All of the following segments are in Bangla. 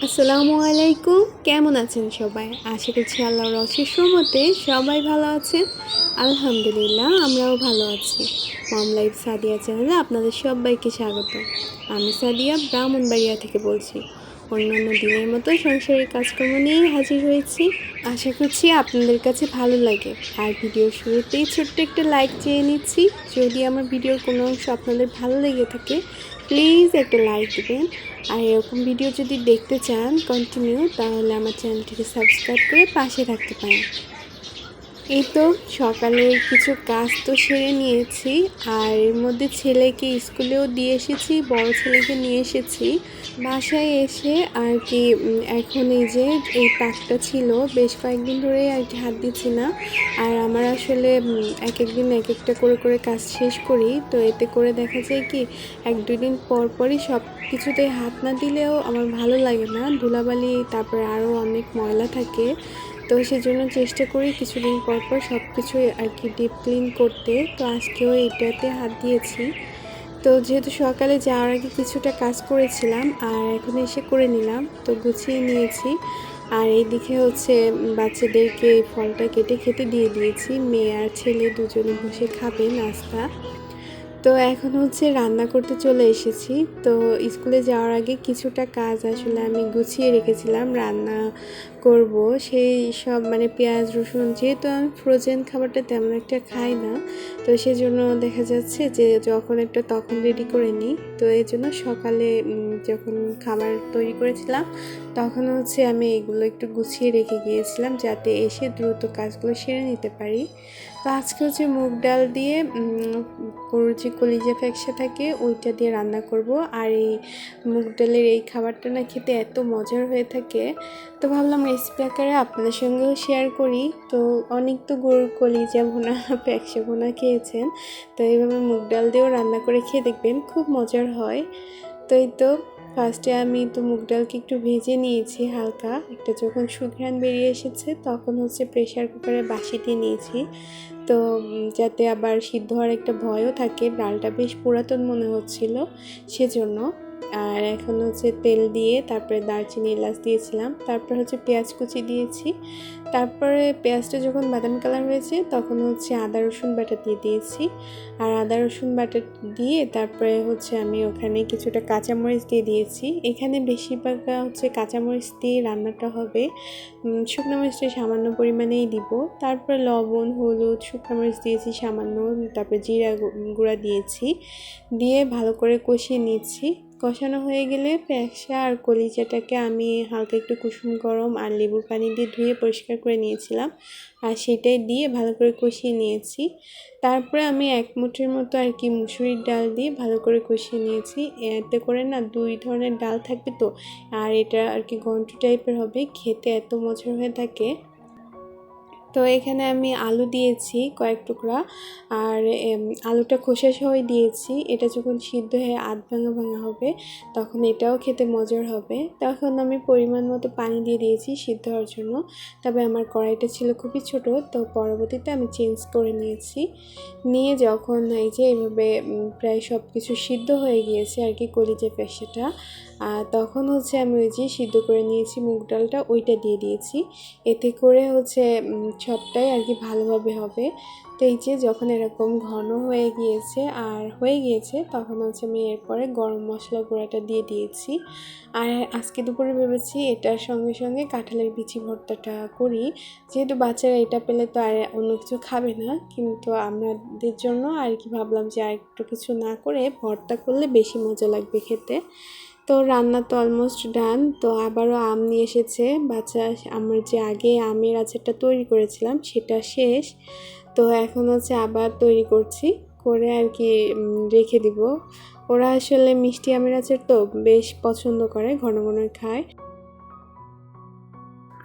আসসালামু আলাইকুম। কেমন আছেন সবাই? আশা করছি আল্লাহর অশেষ রহমতে সবাই ভালো আছেন। আলহামদুলিল্লাহ আমরাও ভালো আছি। মম লাইফ সাদিয়া চ্যানেলে আপনাদের সবাইকে স্বাগত। আমি সাদিয়া ব্রাহ্মণবাড়িয়া থেকে বলছি। অন্যান্য দিনের মতো সংসারের কাজকর্ম নিয়েই হাজির হয়েছি। আশা করছি আপনাদের কাছে ভালো লাগে। আর ভিডিওর শুরুতেই ছোট্ট একটা লাইক চেয়ে নিচ্ছি। যদি আমার ভিডিওর কোনো অংশ আপনাদের ভালো লেগে থাকে প্লিজ একটা লাইক দেবেন। আর এরকম ভিডিও যদি দেখতে চান কন্টিনিউ, তাহলে আমার চ্যানেলটিকে সাবস্ক্রাইব করে পাশে থাকতে পারেন। এই তো সকালের কিছু কাজ তো সেরে নিয়েছি, আর এর মধ্যে ছেলেকে স্কুলেও দিয়ে এসেছি, বড় ছেলেকে নিয়ে এসেছি। বাসায় এসে আর কি এখন এই যে এই তাকটা ছিল বেশ কয়েকদিন ধরেই আর কি হাত দিচ্ছি না। আর আমার আসলে এক একদিন এক একটা করে কাজ শেষ করি, তো এতে করে দেখা যায় কি 1-2 দিন পর পরই সব কিছুতেই হাত না দিলেও আমার ভালো লাগে না। ধুলাবালি, তারপরে আরও অনেক ময়লা থাকে, তো সেজন্য চেষ্টা করি কিছুদিন পর পর সব কিছুই আর কি ডিপ ক্লিন করতে। তো আজকেও এটাতে হাত দিয়েছি। তো যেহেতু সকালে যাওয়ার আগে কিছুটা কাজ করেছিলাম আর এখন এসে করে নিলাম, তো গুছিয়ে নিয়েছি। আর এইদিকে হচ্ছে বাচ্চাদেরকে এই ফলটা কেটে খেতে দিয়ে দিয়েছি। মেয়ে আর ছেলে দুজনে বসে খাবে নাস্তা। তো এখন হচ্ছে রান্না করতে চলে এসেছি। তো স্কুলে যাওয়ার আগে কিছুটা কাজ আসলে আমি গুছিয়ে রেখেছিলাম, রান্না করব সেই সব, মানে পেঁয়াজ রসুন, যেহেতু আমি ফ্রোজেন খাবারটা তেমন একটা খাই না, তো সেজন্য দেখা যাচ্ছে যে যখন একটা তখন রেডি করে নিই। তো এই জন্য সকালে যখন খাবার তৈরি করেছিলাম তখন হচ্ছে আমি এগুলো একটু গুছিয়ে রেখে গিয়েছিলাম যাতে এসে দ্রুত কাজগুলো সেরে নিতে পারি। তো আজকে হচ্ছে মুগ ডাল দিয়ে গরুর যে কলিজা ফ্যাকসা থাকে ওইটা দিয়ে রান্না করব। আর এই মুগ ডালের এই খাবারটা না খেতে এত মজার হয়ে থাকে, তো ভাবলাম রেসিপি আকারে আপনাদের সঙ্গেও শেয়ার করি। তো অনেক তো গরুর কলিজা ভুনা ফ্যাকসা ভুনা খেয়েছেন, তো এইভাবে মুগ ডাল দিয়েও রান্না করে খেয়ে দেখবেন, খুব মজার হয়। তো এই তো ফার্স্টে আমি তো মুগ ডালকে একটু ভেজে নিয়েছি হালকা, একটা যখন সুঘ্রাণ বেরিয়ে এসেছে তখন হচ্ছে প্রেশার কুকারে বাসি দিয়ে নিয়েছি। তো যাতে আবার সিদ্ধ হওয়ার একটা ভয়ও থাকে, ডালটা বেশ পুরাতন মনে হচ্ছিল সেজন্য। আর এখন হচ্ছে তেল দিয়ে তারপরে দারচিনি এলাচ দিয়েছিলাম, তারপর হচ্ছে পেঁয়াজ কুচি দিয়েছি। তারপরে পেঁয়াজটা যখন বাদামি কালার হয়েছে তখন হচ্ছে আদা রসুন বাটা দিয়ে দিয়েছি। আর আদা রসুন বাটা দিয়ে তারপরে হচ্ছে আমি ওখানে কিছুটা কাঁচামরিচ দিয়ে দিয়েছি। এখানে বেশিরভাগ হচ্ছে কাঁচামরিচ দিয়ে রান্নাটা হবে, শুকনো মরিচটা সামান্য পরিমাণেই দিব। তারপরে লবণ, হলুদ, শুকনো মরিচ দিয়েছি সামান্য, তারপরে জিরা গুঁড়া দিয়েছি, দিয়ে ভালো করে কষিয়ে নিচ্ছি। কষানো হয়ে গেলে ফ্যাকসা আর কলিজাটাকে আমি হালকা একটু কুসুম গরম আর লেবুর পানি দিয়ে ধুয়ে পরিষ্কার করে নিয়েছিলাম, আর সেটাই দিয়ে ভালো করে কষিয়ে নিয়েছি। তারপরে আমি 1 মুঠের মতো আর কি মুসুরির ডাল দিয়ে ভালো করে কষিয়ে নিয়েছি। এতে করে না 2 ধরনের ডাল থাকবে, তো আর এটা আর কি ঘন্ট টাইপের হবে, খেতে এত মজার হয়ে থাকে। তো এখানে আমি আলু দিয়েছি কয়েক টুকরা, আর আলুটা খোসা সহই দিয়েছি। এটা যখন সিদ্ধ হয়ে আধ ভাঙা ভাঙা হবে তখন এটাও খেতে মজার হবে। তখন আমি পরিমাণ মতো পানি দিয়ে দিয়েছি সিদ্ধ হওয়ার জন্য। তবে আমার কড়াইটা ছিল খুবই ছোট, তো পরবর্তীতে আমি চেঞ্জ করে নিয়েছি। নিয়ে যখন এই যে এইভাবে প্রায় সব কিছু সিদ্ধ হয়ে গিয়েছে আর কি কলিজা ফ্যাকসাটা, তখন হচ্ছে আমি ওই যে সিদ্ধ করে নিয়েছি মুগ ডালটা ওইটা দিয়ে দিয়েছি। এতে করে হচ্ছে সবটাই আর কি ভালোভাবে হবে। তো এই যে যখন এরকম ঘন হয়ে গিয়েছে তখন হচ্ছে আমি এরপরে গরম মশলা গুঁড়াটা দিয়ে দিয়েছি। আর আজকে দুপুরে ভেবেছি এটার সঙ্গে সঙ্গে কাঁঠালের বিচি ভর্তাটা করি, যেহেতু বাচ্চারা এটা পেলে তো আর অন্য কিছু খাবে না, কিন্তু আমাদের জন্য আর কি ভাবলাম যে আর একটু কিছু না করে ভর্তা করলে বেশি মজা লাগবে খেতে। তো রান্না তো অলমোস্ট ডান। তো আবারও আম নিয়ে এসেছে বাচ্চা, আমার যে আগে আমের আচারটা তৈরি করেছিলাম সেটা শেষ, তো এখন হচ্ছে আবার তৈরি করছি, করে আর কি রেখে দিব। ওরা আসলে মিষ্টি আমের আচার তো বেশ পছন্দ করে, ঘন ঘন খায়।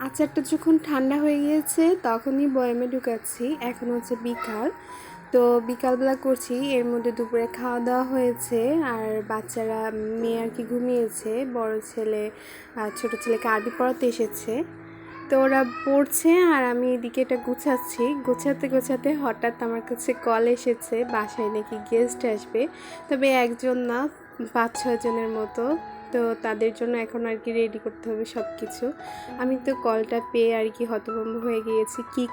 আচারটা যখন ঠান্ডা হয়ে গিয়েছে তখনই বয়ামে ঢুকাচ্ছি। এখন হচ্ছে বিকাল, তো বিকালবেলা করছি, এর মধ্যে দুপুরে খাওয়া দাওয়া হয়েছে। আর বাচ্চারা, মেয়ে আর কি ঘুমিয়েছে, বড় ছেলে আর ছোটো ছেলেকে আরবি পড়াতে এসেছে, তো ওরা পড়ছে আর আমি এদিকে এটা গুছাচ্ছি। গোছাতে গোছাতে হঠাৎ আমার কাছে কল এসেছে, বাসায় নাকি গেস্ট আসবে, তবে একজন না, 5-6 জনের মতো। তো তাদের জন্য এখন আর কি রেডি করতে হবে সব কিছু। আমি তো কলটা পেয়ে আর কি হতভম্ব হয়ে গিয়েছি, কি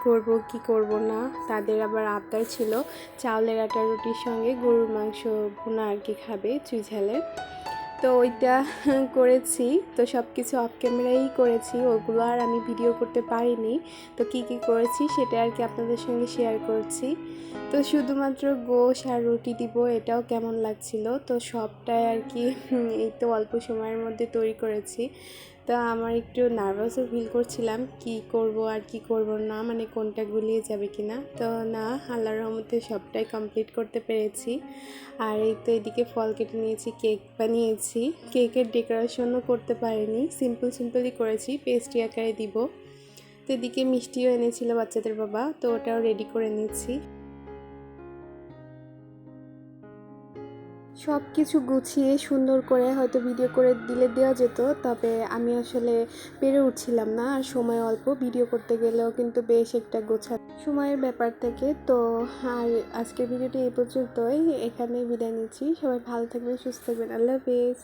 করব না। তাদের আবার আবদার ছিল চাউলের আটা রুটির সঙ্গে গরুর মাংস ভুনা আর কি খাবে চুই ঝালের। তো ওইটা করেছি। তো সব কিছু অফ ক্যামেরাই করেছি, ওগুলো আর আমি ভিডিও করতে পারিনি। তো কি করেছি সেটা আর কি আপনাদের সঙ্গে শেয়ার করছি। তো শুধুমাত্র গোশ আর রুটি দিব, এটাও কেমন লাগছিল। তো সবটাই আর কি এই তো অল্প সময়ের মধ্যে তৈরি করেছি। তো আমার একটু নার্ভাসও ফিল করছিলাম, কি করব আর কি করব না, মানে কোনটা গুলিয়ে যাবে কি না। তো না, আল্লাহর রহমতে সবটাই কমপ্লিট করতে পেরেছি। আর এই তো এদিকে ফল কেটে নিয়েছি, কেক বানিয়েছি। কেকের ডেকোরেশনও করতে পারিনি, সিম্পলই করেছি, পেস্ট্রি আকারে দিব। তো এদিকে মিষ্টিও এনেছিল বাচ্চাদের বাবা, তো ওটাও রেডি করে নিচ্ছি। সব কিছু গুছিয়ে সুন্দর করে হয়তো ভিডিও করে দিলে দেওয়া যেত, তবে আমি আসলে পেরে উঠছিলাম না, আর সময় অল্প, ভিডিও করতে গেলেও কিন্তু বেশ একটা গোছা সময়ের ব্যাপার থাকে। তো আর আজকের ভিডিওটি এই পর্যন্তই, এখানেই বিদায় নিচ্ছি। সবাই ভালো থাকবেন, সুস্থ থাকবেন, আল্লাহ হাফেজ।